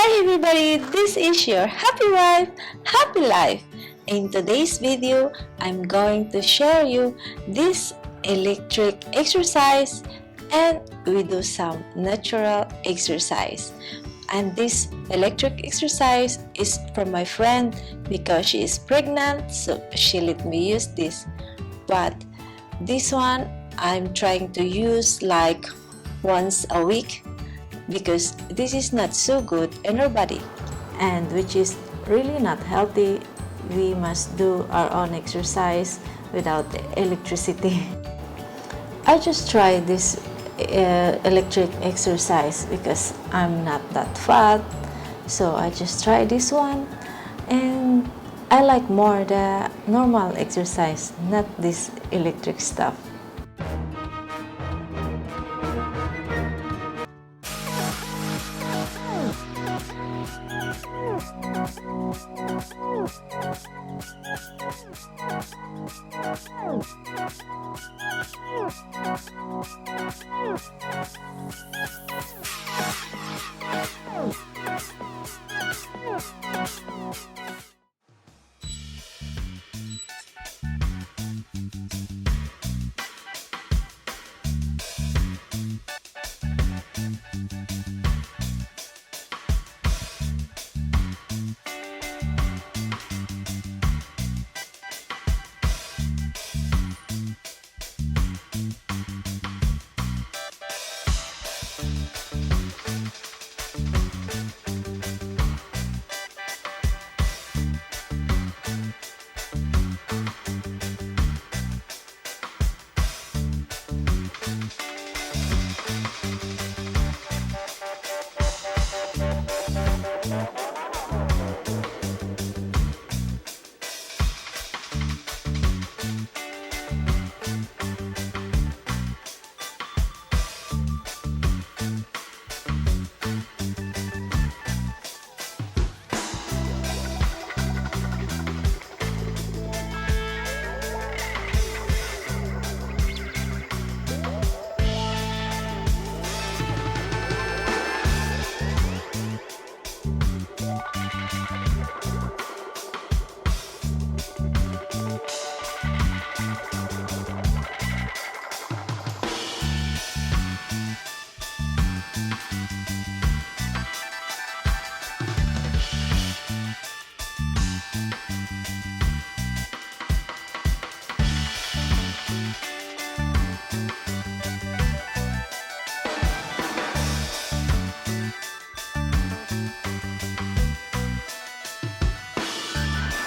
Hi everybody, this is your happy wife, happy life. In today's video, I'm going to share you this electric exercise and we do some natural exercise. And this electric exercise is from my friend because she is pregnant, so she let me use this. But this one, I'm trying to use like once a week because this is not so good in our body and which is really not healthy. We must do our own exercise without electricity. I just try this electric exercise because I'm not that fat, so I just try this one, and I like more the normal exercise, not this electric stuff.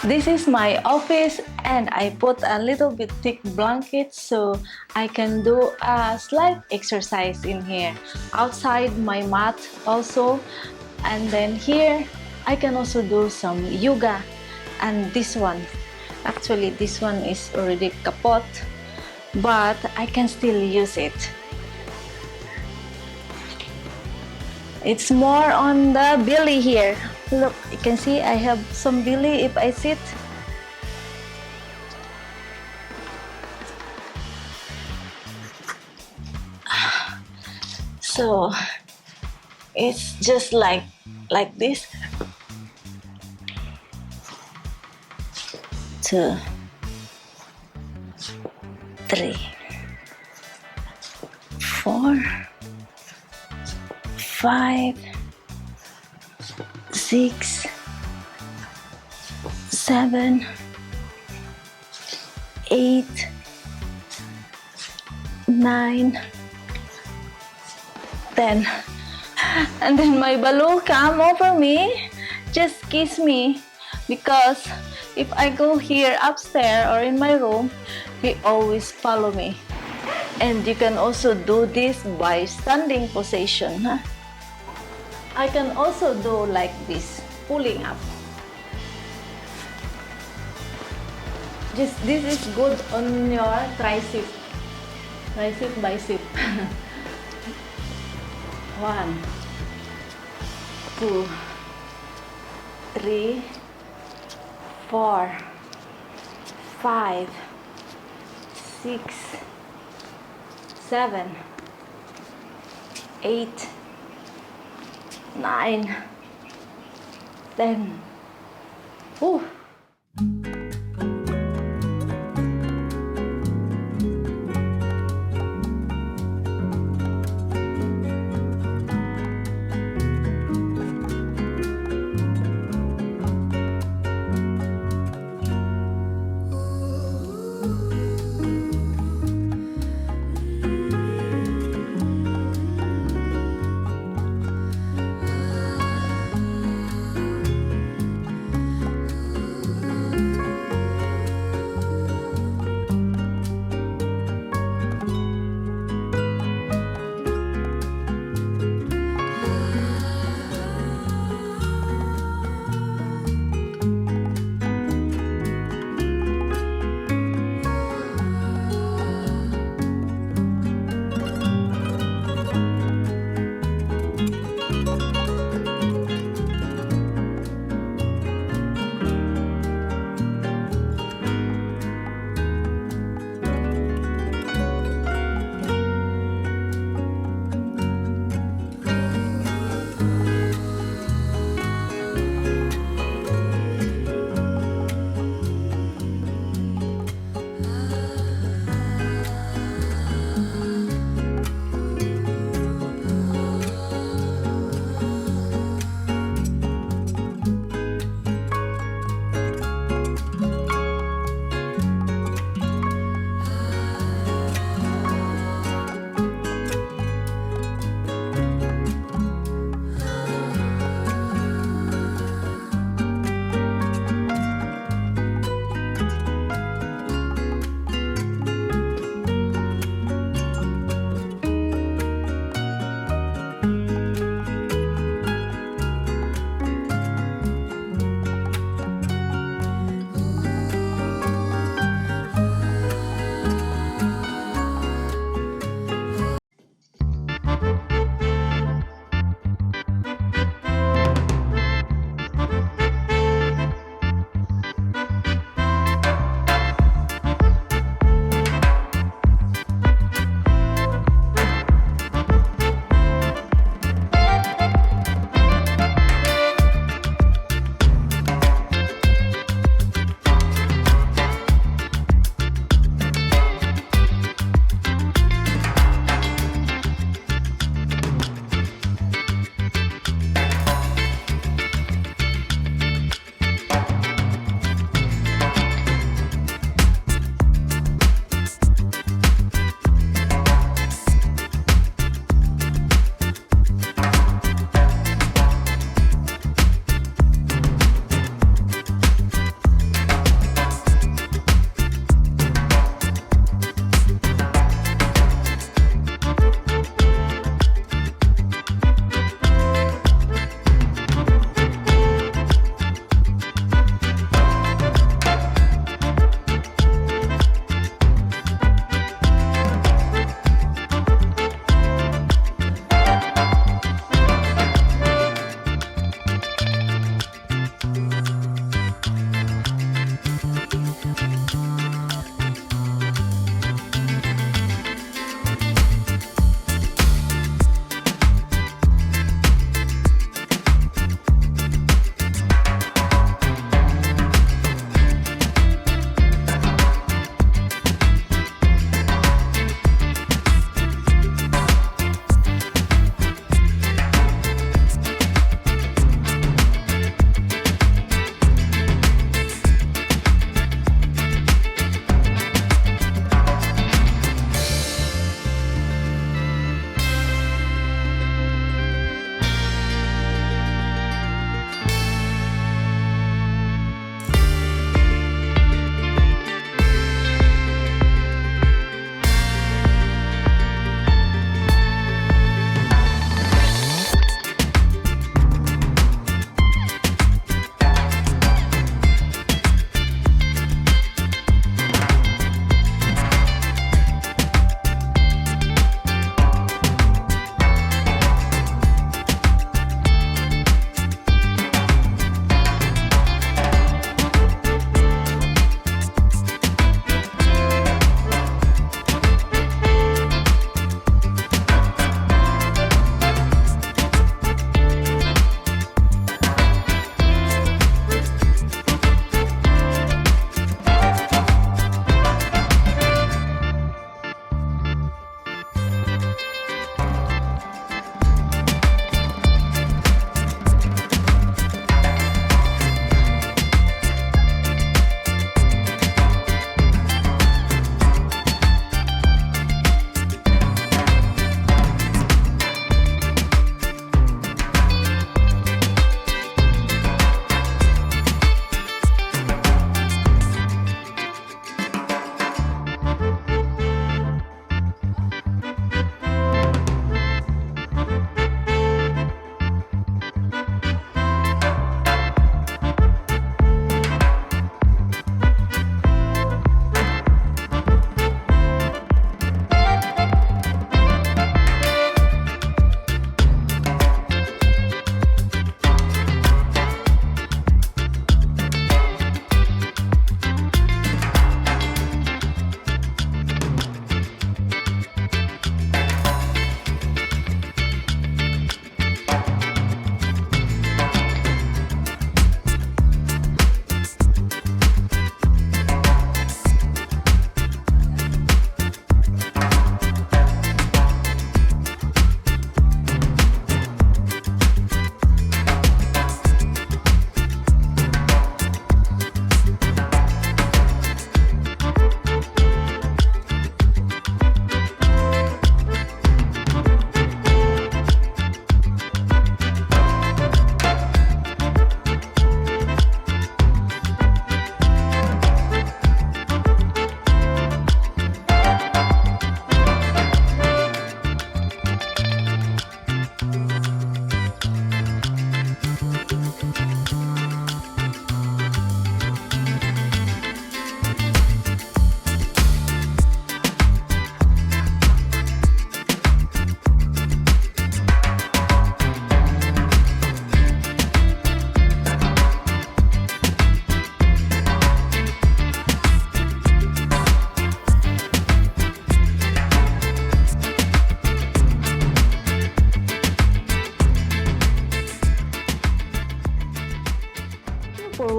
This is my office and I put a little bit thick blanket so I can do a slight exercise in here. Outside my mat also, and then here I can also do some yoga. And this one, actually this one is already kapot, but I can still use it. It's more on the belly here. Look, you can see I have some belly if I sit. So it's just like this. 2, 3, 4, 5, 6, 7, 8, 9, 10. And then my balloon come over me, just kiss me, because if I go here upstairs or in my room, he always follow me. And you can also do this by standing position. Huh? I can also do like this, pulling up. This is good on your tricep, bicep. 1, 2, 3, 4, 5, 6, 7, 8, 9, 10. Whew.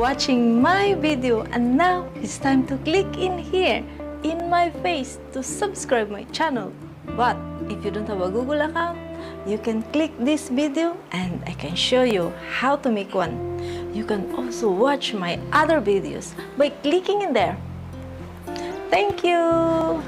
watching my video, and now it's time to click in here in my face to subscribe my channel. But if you don't have a Google account, you can click this video and I can show you how to make one. You can also watch my other videos by clicking in there. Thank you!